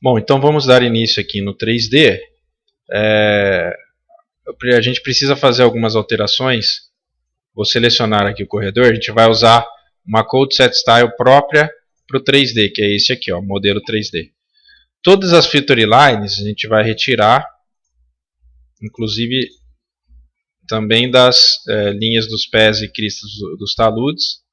Bom, então vamos dar início aqui no 3D. A gente precisa fazer algumas alterações. Vou selecionar aqui o corredor. A gente vai usar uma Code Set Style própria para o 3D, que é esse aqui, ó, modelo 3D. Todas as feature lines a gente vai retirar, inclusive também das linhas dos pés e cristas dos taludes.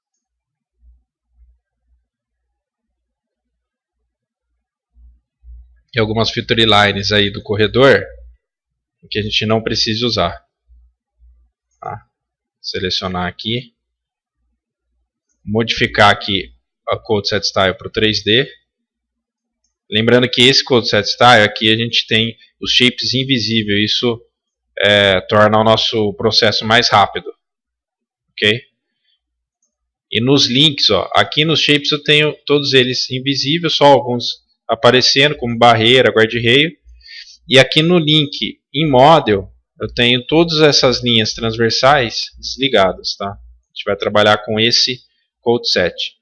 E algumas feature lines aí do corredor que a gente não precisa usar. Tá? Selecionar aqui. Modificar aqui a Code Set Style para o 3D. Lembrando que esse Code Set Style aqui a gente tem os shapes invisíveis. Isso torna o nosso processo mais rápido. Ok? E nos links, ó, aqui nos shapes eu tenho todos eles invisíveis, só alguns aparecendo, como barreira, guarda-reio. E aqui no link em Model, eu tenho todas essas linhas transversais desligadas. Tá? A gente vai trabalhar com esse code set.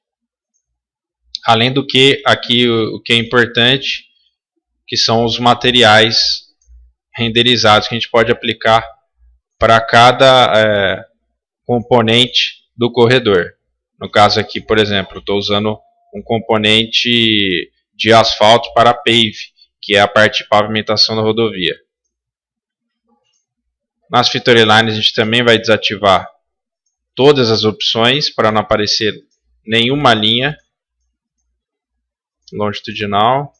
Além do que, aqui o que é importante, que são os materiais renderizados que a gente pode aplicar para cada componente do corredor. No caso aqui, por exemplo, estou usando um componente de asfalto para pave, que é a parte de pavimentação da rodovia. Nas feature lines a gente também vai desativar todas as opções para não aparecer nenhuma linha longitudinal.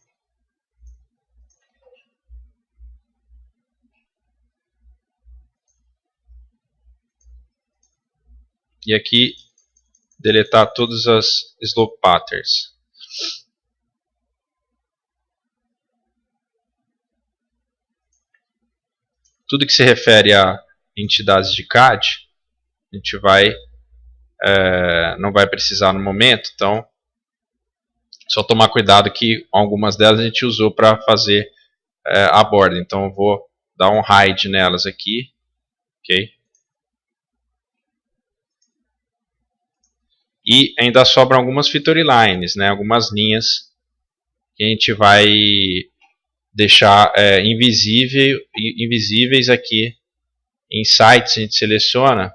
E aqui deletar todas as slope patterns. Tudo que se refere a entidades de CAD, a gente não vai precisar no momento, então só tomar cuidado que algumas delas a gente usou para fazer a borda, então eu vou dar um hide nelas aqui, ok? E ainda sobram algumas feature lines, né, algumas linhas que a gente vai deixar invisíveis aqui em sites. A gente seleciona.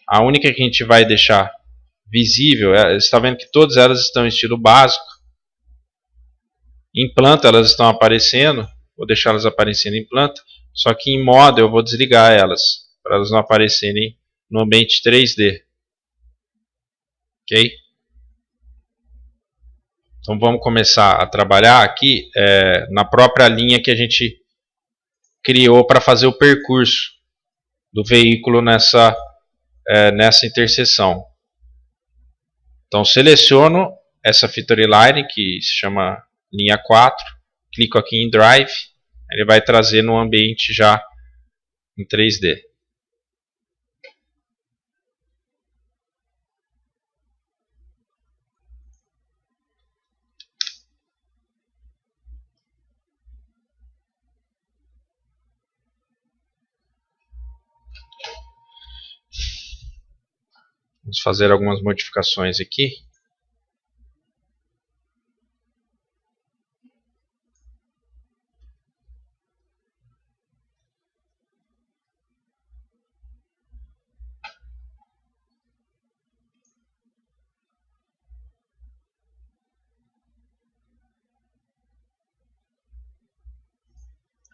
A única que a gente vai deixar visível, você está vendo que todas elas estão em estilo básico. Em planta elas estão aparecendo, vou deixar elas aparecendo em planta, só que em Model eu vou desligar elas, para elas não aparecerem no ambiente 3D. Ok? Então vamos começar a trabalhar aqui na própria linha que a gente criou para fazer o percurso do veículo nessa interseção. Então seleciono essa feature line que se chama linha 4, clico aqui em Drive, ele vai trazer no ambiente já em 3D. Vamos fazer algumas modificações aqui.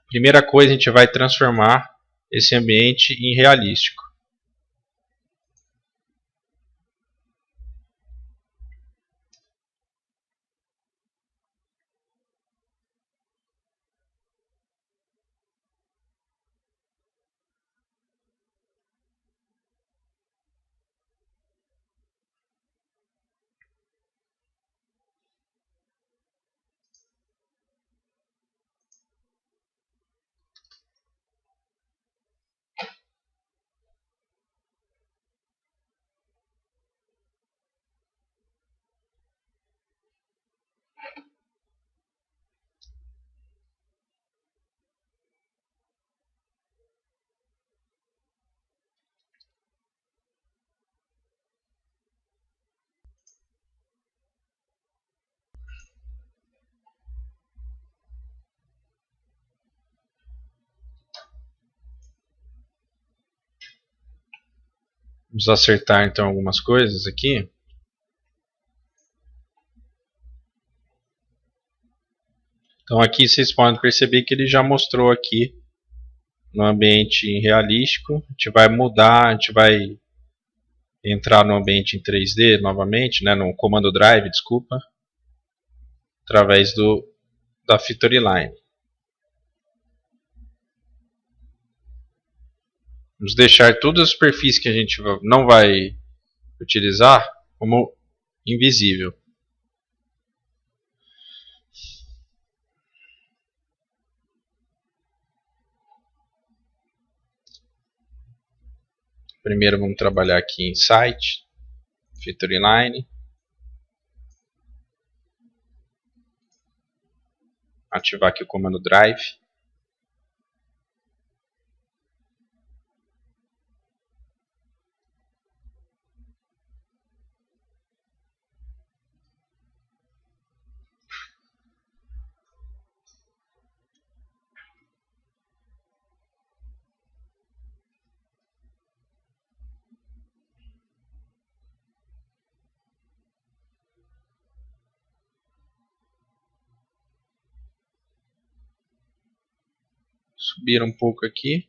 Primeira coisa, a gente vai transformar esse ambiente em realístico. Vamos acertar então algumas coisas aqui. Então aqui vocês podem perceber que ele já mostrou aqui no ambiente realístico. A gente vai mudar, a gente vai entrar no ambiente em 3D novamente, né, no comando drive, desculpa, através da Feature Line. Vamos deixar todas as superfícies que a gente não vai utilizar como invisível. Primeiro vamos trabalhar aqui em Site, Feature Line. Ativar aqui o comando Drive. Subir um pouco aqui.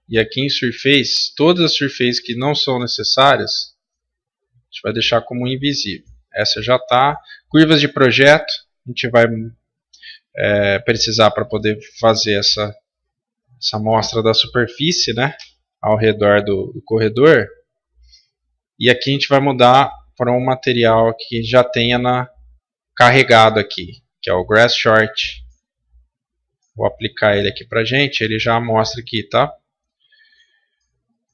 E aqui em Surface, todas as Surfaces que não são necessárias, a gente vai deixar como invisível. Essa já está. Curvas de projeto, a gente vai precisar para poder fazer essa amostra da superfície, né, ao redor do corredor. E aqui a gente vai mudar para um material que já tenha carregado aqui, que é o Grass Short. Vou aplicar ele aqui pra gente, ele já mostra aqui, tá?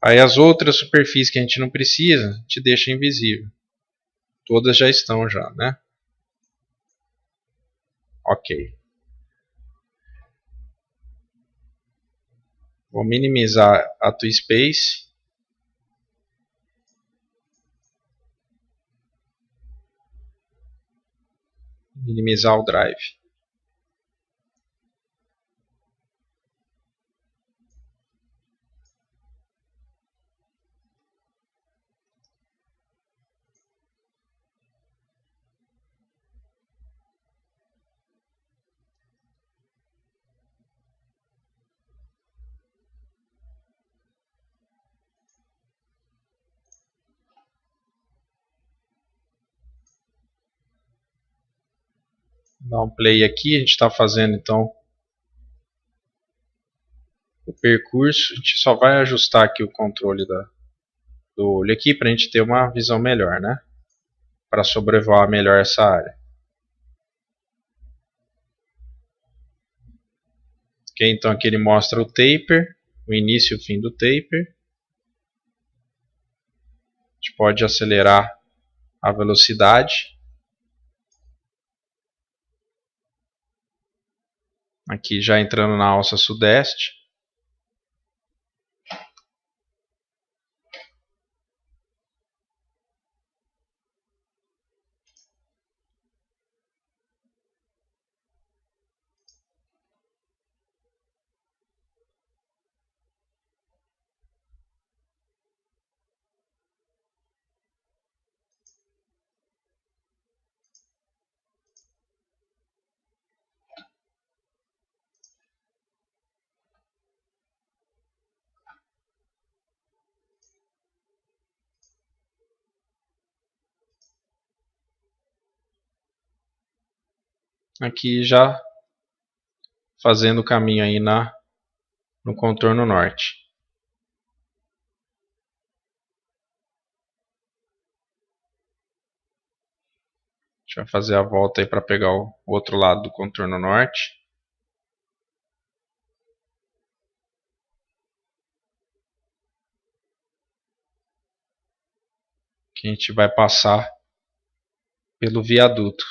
Aí as outras superfícies que a gente não precisa, a gente deixa invisível. Todas já estão já, né? Ok. Vou minimizar a tua space. Minimizar o drive. Dá um play aqui, a gente está fazendo então o percurso. A gente só vai ajustar aqui o controle do olho aqui para a gente ter uma visão melhor, né? Para sobrevoar melhor essa área. Ok, então aqui ele mostra o taper, o início e o fim do taper. A gente pode acelerar a velocidade. Aqui já entrando na alça sudeste. Aqui já fazendo o caminho aí no contorno norte. A gente vai fazer a volta aí para pegar o outro lado do contorno norte. Que a gente vai passar pelo viaduto.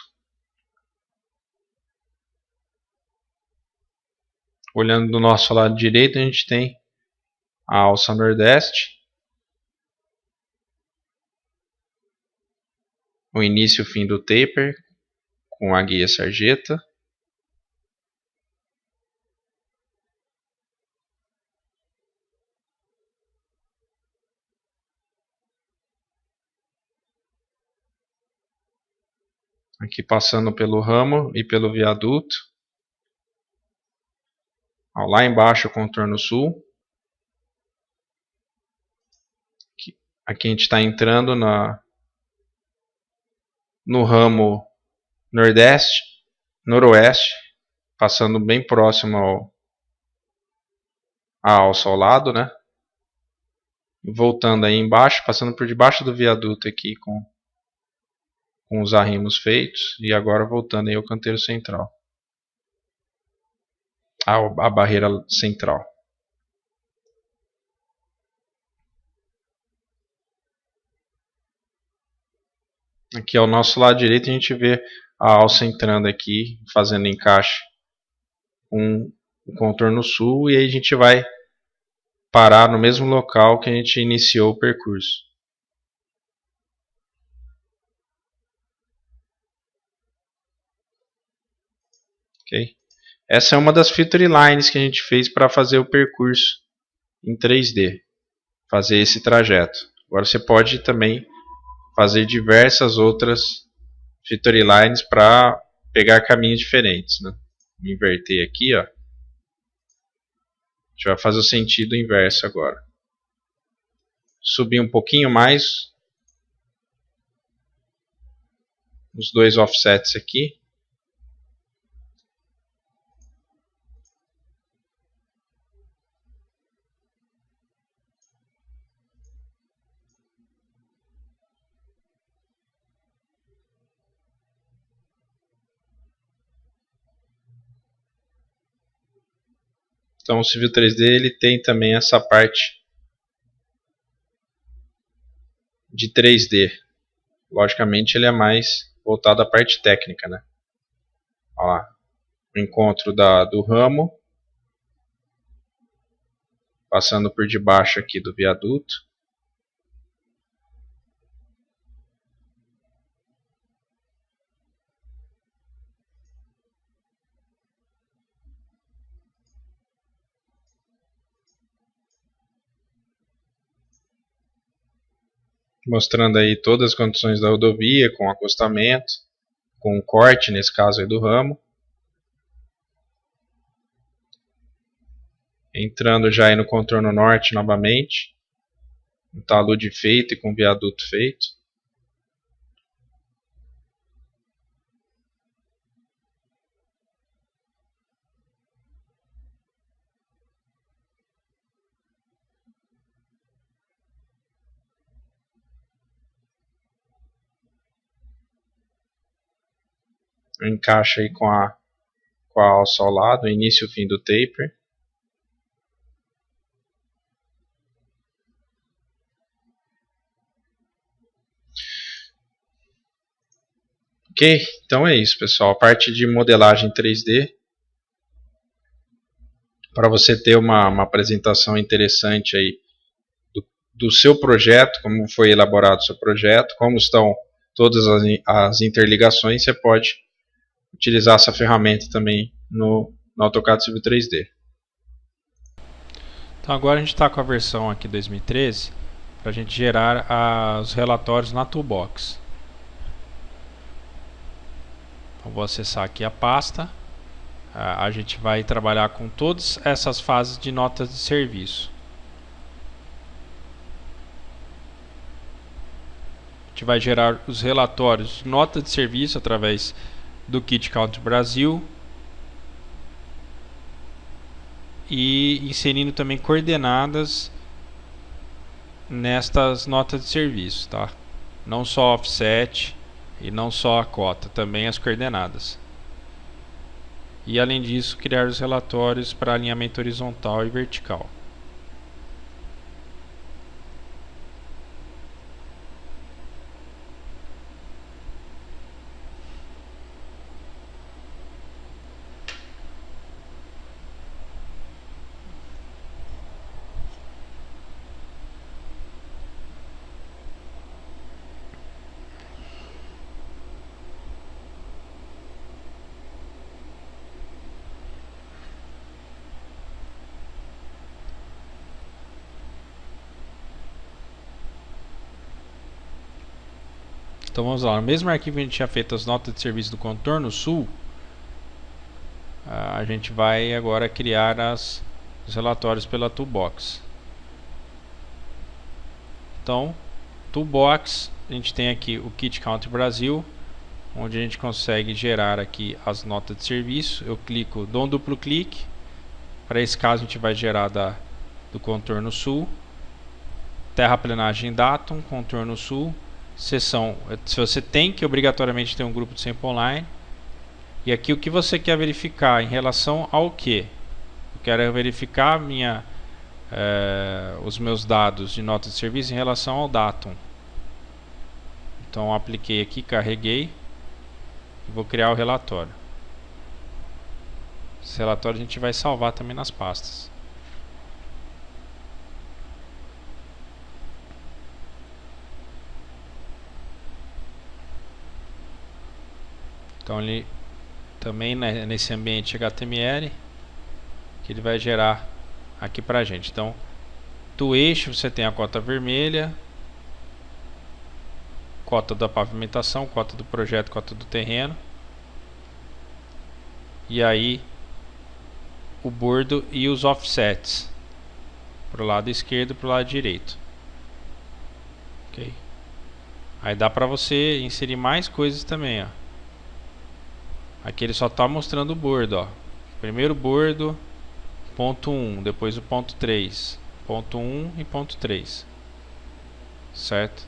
Olhando do nosso lado direito, a gente tem a alça nordeste. O início e o fim do taper, com a guia sarjeta. Aqui passando pelo ramo e pelo viaduto. Ó, lá embaixo o contorno sul. Aqui a gente está entrando no ramo noroeste, passando bem próximo ao solado, né? Voltando aí embaixo, passando por debaixo do viaduto aqui com os arrimos feitos, e agora voltando aí ao canteiro central, a barreira central. Aqui ao nosso lado direito a gente vê a alça entrando aqui, fazendo encaixe com o contorno sul, e aí a gente vai parar no mesmo local que a gente iniciou o percurso. Okay? Essa é uma das feature lines que a gente fez para fazer o percurso em 3D, fazer esse trajeto. Agora você pode também fazer diversas outras feature lines para pegar caminhos diferentes, né? Vou inverter aqui, ó. A gente vai fazer o sentido inverso agora. Subir um pouquinho mais os dois offsets aqui. Então o Civil 3D ele tem também essa parte de 3D. Logicamente ele é mais voltado à parte técnica, né? Olha lá, o encontro do ramo, passando por debaixo aqui do viaduto. Mostrando aí todas as condições da rodovia, com acostamento, com corte, nesse caso aí do ramo. Entrando já aí no contorno norte novamente, com talude feito e com viaduto feito. Encaixa aí com a alça ao lado, início e fim do taper. Ok, então é isso, pessoal. A parte de modelagem 3D, para você ter uma apresentação interessante aí do seu projeto, como foi elaborado o seu projeto, como estão todas as interligações, você pode utilizar essa ferramenta também no AutoCAD Civil 3D. Então agora a gente está com a versão aqui 2013 para a gente gerar os relatórios na Toolbox. Então vou acessar aqui a pasta. A gente vai trabalhar com todas essas fases de notas de serviço. A gente vai gerar os relatórios de nota de serviço através do Kit Count Brasil e inserindo também coordenadas nestas notas de serviço, tá? Não só offset e não só a cota, também as coordenadas. E além disso, criar os relatórios para alinhamento horizontal e vertical. Então vamos lá, no mesmo arquivo que a gente tinha feito as notas de serviço do contorno sul, a gente vai agora criar os relatórios pela Toolbox. Então, Toolbox, a gente tem aqui o Kit Count Brasil, onde a gente consegue gerar aqui as notas de serviço. Eu clico, dou um duplo clique. Para esse caso a gente vai gerar do contorno sul, terraplenagem datum, contorno sul, seção. Se você tem que obrigatoriamente ter um grupo de sample line. E aqui o que você quer verificar em relação ao que? Eu quero verificar os meus dados de nota de serviço em relação ao datum. Então apliquei aqui, carreguei e vou criar o relatório. Esse relatório a gente vai salvar também nas pastas. Então ele também nesse ambiente HTML que ele vai gerar aqui pra gente. Então, do eixo você tem a cota vermelha, cota da pavimentação, cota do projeto, cota do terreno. E aí o bordo e os offsets pro lado esquerdo e pro lado direito. OK. Aí dá pra você inserir mais coisas também, ó. Aqui ele só está mostrando o bordo, ó. Primeiro bordo, ponto 1, depois o ponto 3, ponto 1 e ponto 3, certo?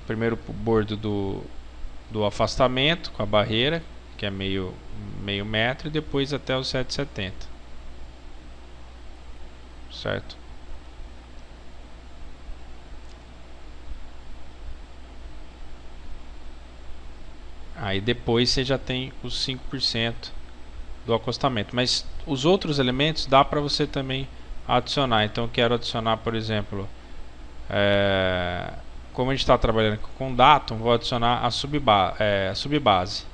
Primeiro bordo do afastamento com a barreira, que é meio metro, e depois até os 7,70, certo? Aí depois você já tem os 5% do acostamento. Mas os outros elementos dá para você também adicionar. Então eu quero adicionar, por exemplo, como a gente está trabalhando com datum, vou adicionar a subbase,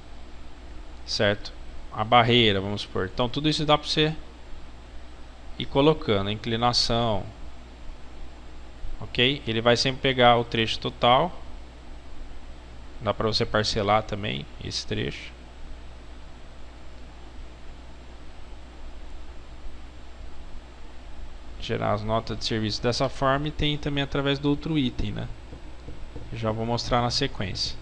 certo? A barreira, vamos supor. Então tudo isso dá para você ir colocando. A inclinação, ok? Ele vai sempre pegar o trecho total. Dá para você parcelar também esse trecho. Gerar as notas de serviço dessa forma, e tem também através do outro item, né? Eu já vou mostrar na sequência.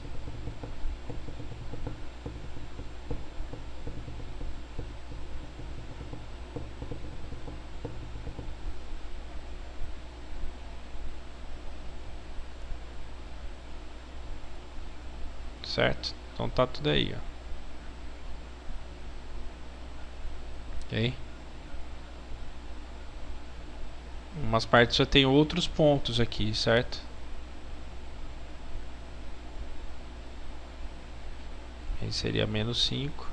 Certo? Então tá tudo aí, ó. Ok? Umas partes já tem outros pontos aqui, certo? Aí seria -5.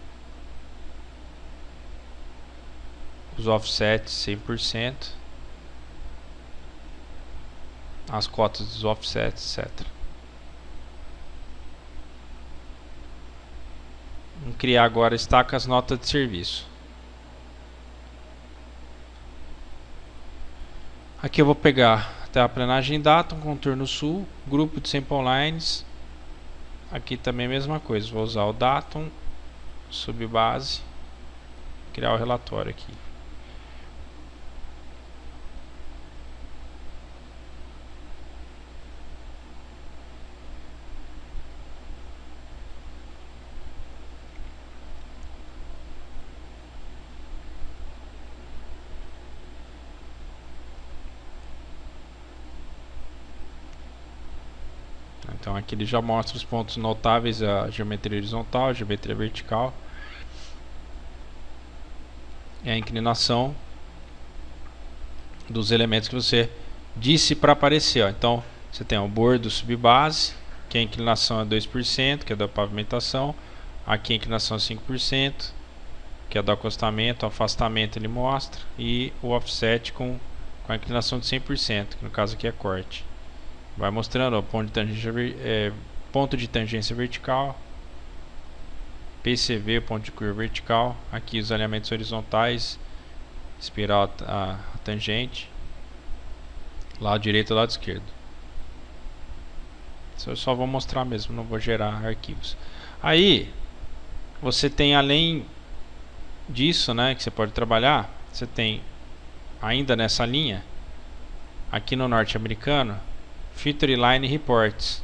Os offsets 100%. As cotas dos offsets, etc. Vamos criar agora estacas notas de serviço. Aqui eu vou pegar a terraplenagem datum, contorno sul, grupo de sample lines. Aqui também a mesma coisa, vou usar o datum, subbase, criar o relatório aqui. Então aqui ele já mostra os pontos notáveis, a geometria horizontal, a geometria vertical e a inclinação dos elementos que você disse para aparecer, ó. Então você tem o bordo subbase, que a inclinação é 2%, que é da pavimentação. Aqui a inclinação é 5%, que é do acostamento. O afastamento ele mostra, e o offset com a inclinação de 100%, que no caso aqui é corte. Vai mostrando, ó, ponto de tangência vertical, PCV, ponto de curva vertical. Aqui os alinhamentos horizontais, espiral a tangente, lado direito e lado esquerdo. Eu só vou mostrar mesmo, não vou gerar arquivos. Aí você tem, além disso, né, que você pode trabalhar, você tem ainda nessa linha aqui no norte-americano Feature Line Reports.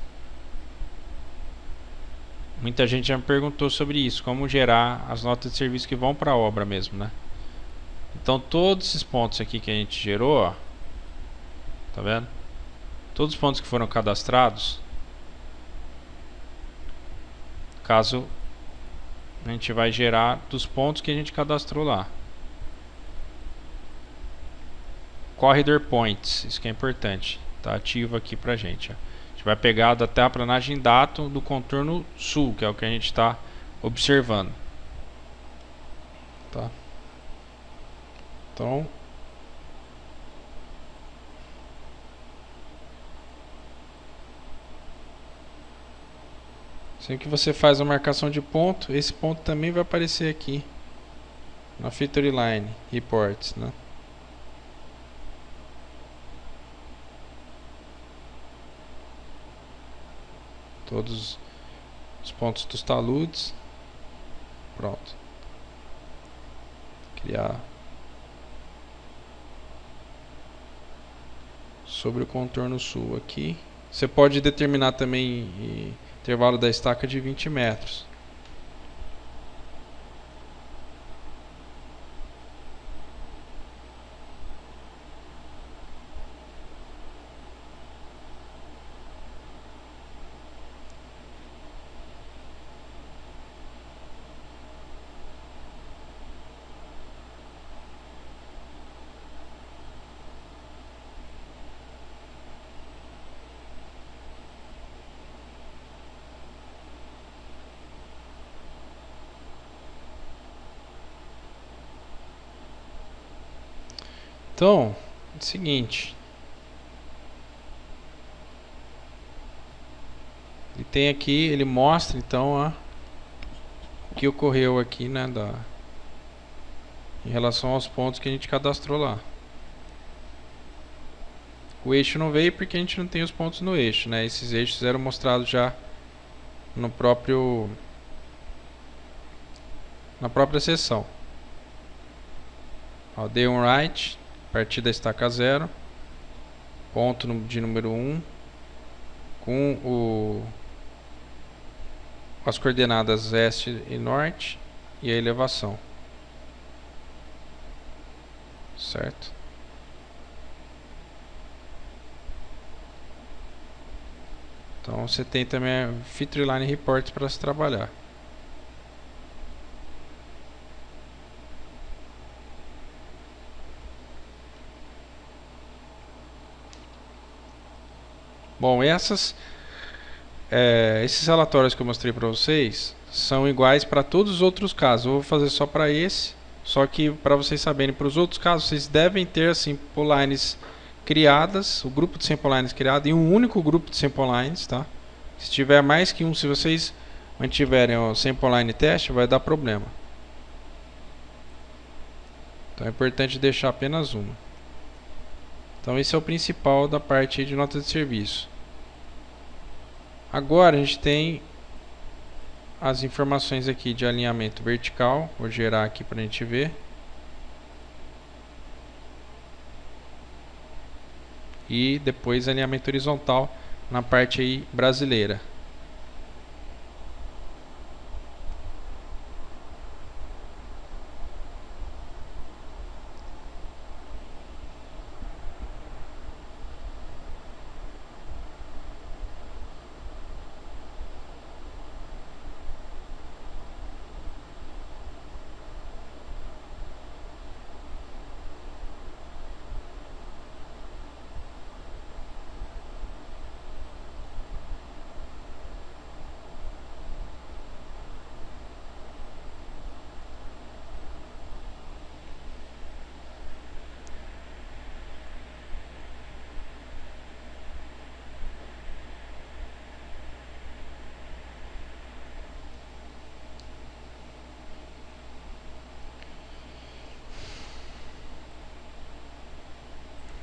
Muita gente já me perguntou sobre isso, como gerar as notas de serviço que vão para a obra mesmo, né? Então todos esses pontos aqui que a gente gerou, ó, tá vendo? Todos os pontos que foram cadastrados, caso a gente vai gerar dos pontos que a gente cadastrou lá. Corridor Points, isso que é importante, tá ativo aqui pra gente, ó. A gente vai pegar da terraplanagem datum do contorno sul, que é o que a gente está observando, tá? Então sempre que você faz a marcação de ponto, esse ponto também vai aparecer aqui na Feature Line Reports, né? Todos os pontos dos taludes. Pronto. Criar sobre o contorno sul aqui. Você pode determinar também intervalo da estaca de 20 metros. Então, é o seguinte. Ele tem aqui, ele mostra então o que ocorreu aqui, né, em relação aos pontos que a gente cadastrou lá. O eixo não veio porque a gente não tem os pontos no eixo, né? Esses eixos eram mostrados já na própria seção. Ó, day on right, partir da estaca 0, ponto de número 1, com as coordenadas este e norte e a elevação, certo? Então você tem também a Feature Line Report para se trabalhar. Bom, esses relatórios que eu mostrei para vocês são iguais para todos os outros casos. Eu vou fazer só para esse, só que para vocês saberem, para os outros casos, vocês devem ter as sample lines criadas, o grupo de sample lines criado, em um único grupo de sample lines, tá? Se tiver mais que um, se vocês mantiverem o sample line teste, vai dar problema. Então é importante deixar apenas uma. Então esse é o principal da parte de nota de serviço. Agora a gente tem as informações aqui de alinhamento vertical. Vou gerar aqui para a gente ver. E depois alinhamento horizontal na parte aí brasileira.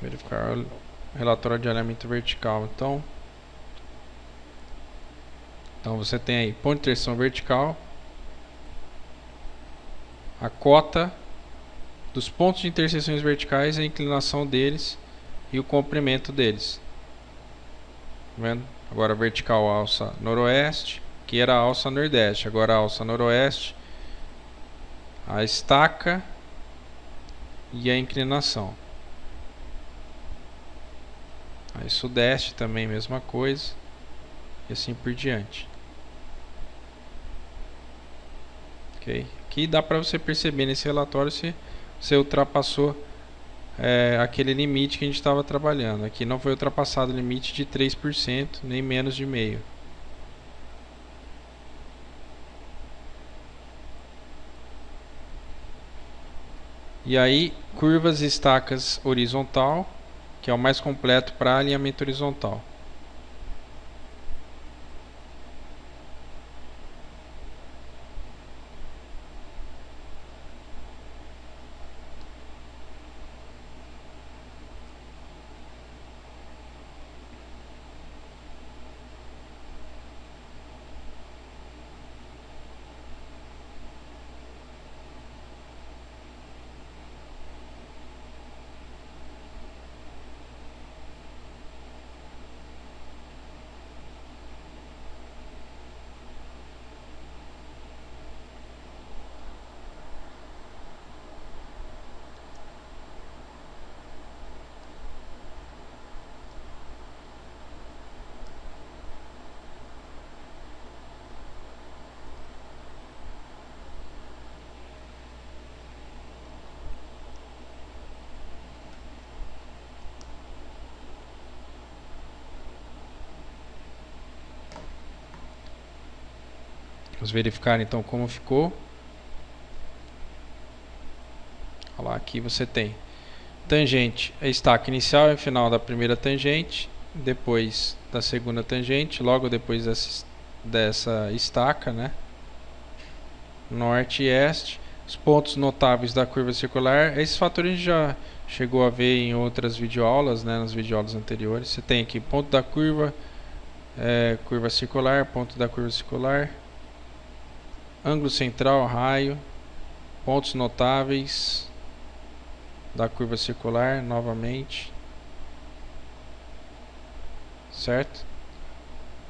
Verificar o relatório de alinhamento vertical. Então, Então você tem aí ponto de interseção vertical, a cota dos pontos de interseções verticais, a inclinação deles e o comprimento deles. Tá vendo? Agora vertical alça noroeste, que era a alça nordeste, agora a alça noroeste, a estaca e a inclinação. Aí sudeste também mesma coisa, e assim por diante. Ok? Aqui dá para você perceber nesse relatório se você ultrapassou aquele limite que a gente estava trabalhando. Aqui não foi ultrapassado o limite de 3%, nem menos de meio. E aí, curvas e estacas horizontal, que é o mais completo para alinhamento horizontal. Vamos verificar então como ficou. Olha lá, aqui você tem tangente, a estaca inicial e final da primeira tangente, depois da segunda tangente, logo depois dessa estaca, né? Norte e este, os pontos notáveis da curva circular. Esses fatores a gente já chegou a ver em outras videoaulas, né? Nas videoaulas anteriores. Você tem aqui ponto da curva, curva circular, ponto da curva circular, ângulo central, raio, pontos notáveis da curva circular novamente, certo?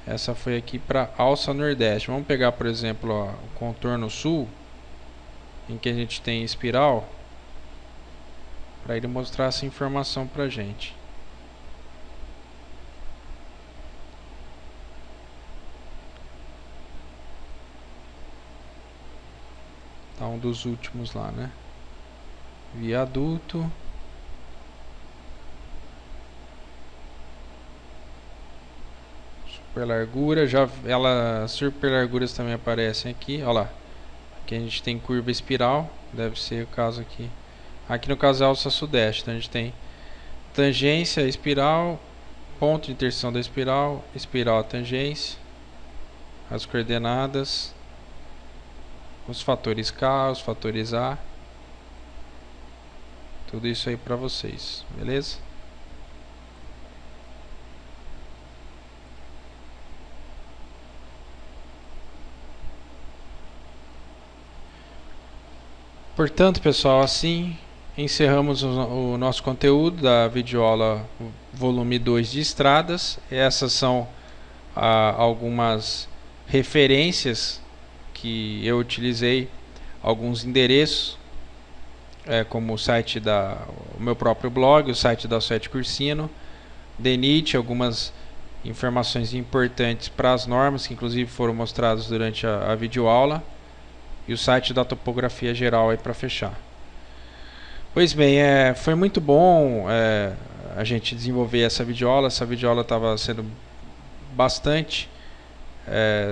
Essa foi aqui para alça nordeste. Vamos pegar, por exemplo, ó, o contorno sul, em que a gente tem espiral, para ele mostrar essa informação para a gente. Tá um dos últimos lá, né? Viaduto. Superlargura, superlarguras também aparecem aqui, ó lá. Aqui a gente tem curva espiral, deve ser o caso aqui. Aqui no caso é alça sudeste, então a gente tem tangência, espiral, ponto de interseção da espiral, espiral, tangência, as coordenadas, os fatores K, os fatores A. Tudo isso aí para vocês, beleza? Portanto, pessoal, assim encerramos o nosso conteúdo da videoaula volume 2 de estradas. Essas são algumas referências que eu utilizei, alguns endereços, como o site o meu próprio blog, o site da Suete Cursino, DENIT, algumas informações importantes para as normas que inclusive foram mostradas durante a videoaula, e o site da topografia geral aí para fechar. Pois bem, foi muito bom a gente desenvolver essa videoaula. Essa videoaula estava sendo bastante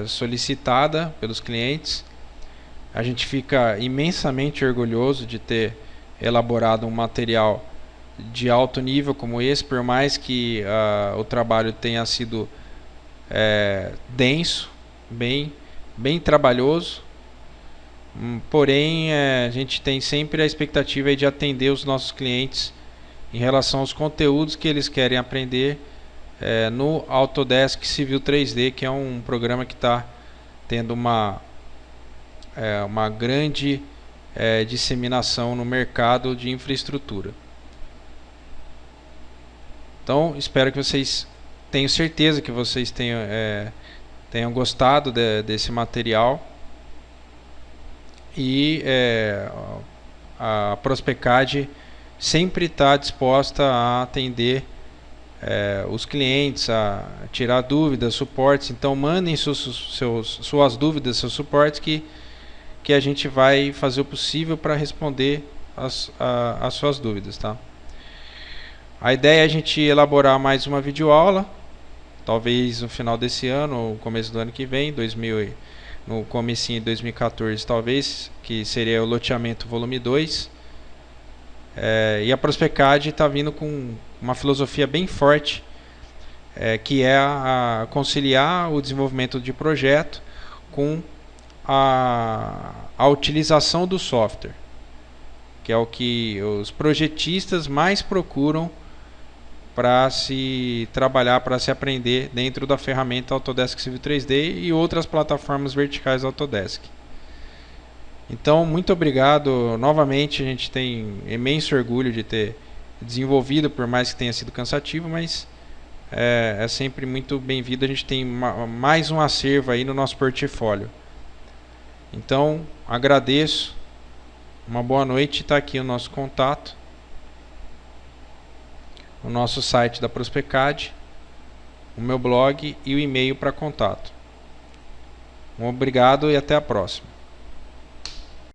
solicitada pelos clientes. A gente fica imensamente orgulhoso de ter elaborado um material de alto nível como esse, por mais que o trabalho tenha sido denso, bem trabalhoso. Porém, a gente tem sempre a expectativa de atender os nossos clientes em relação aos conteúdos que eles querem aprender no Autodesk Civil 3D, que é um programa que está tendo uma grande disseminação no mercado de infraestrutura. Então, espero que vocês, tenho certeza que vocês tenham gostado desse material. E a Prospecad sempre está disposta a atender os clientes, a tirar dúvidas, suportes. Então mandem suas dúvidas, seus suportes, que a gente vai fazer o possível para responder as suas dúvidas, tá? A ideia é a gente elaborar mais uma videoaula, talvez no final desse ano ou começo do ano que vem, no comecinho de 2014 talvez, que seria o loteamento volume 2. E a Prospecad está vindo com uma filosofia bem forte, que é a conciliar o desenvolvimento de projeto com a utilização do software, que é o que os projetistas mais procuram para se trabalhar, para se aprender dentro da ferramenta Autodesk Civil 3D e outras plataformas verticais Autodesk. Então, muito obrigado novamente. A gente tem imenso orgulho de ter desenvolvido, por mais que tenha sido cansativo, mas é sempre muito bem-vindo. A gente tem mais um acervo aí no nosso portfólio. Então, agradeço. Uma boa noite. Está aqui o nosso contato, o nosso site da Prospecad, o meu blog e o e-mail para contato. Obrigado e até a próxima.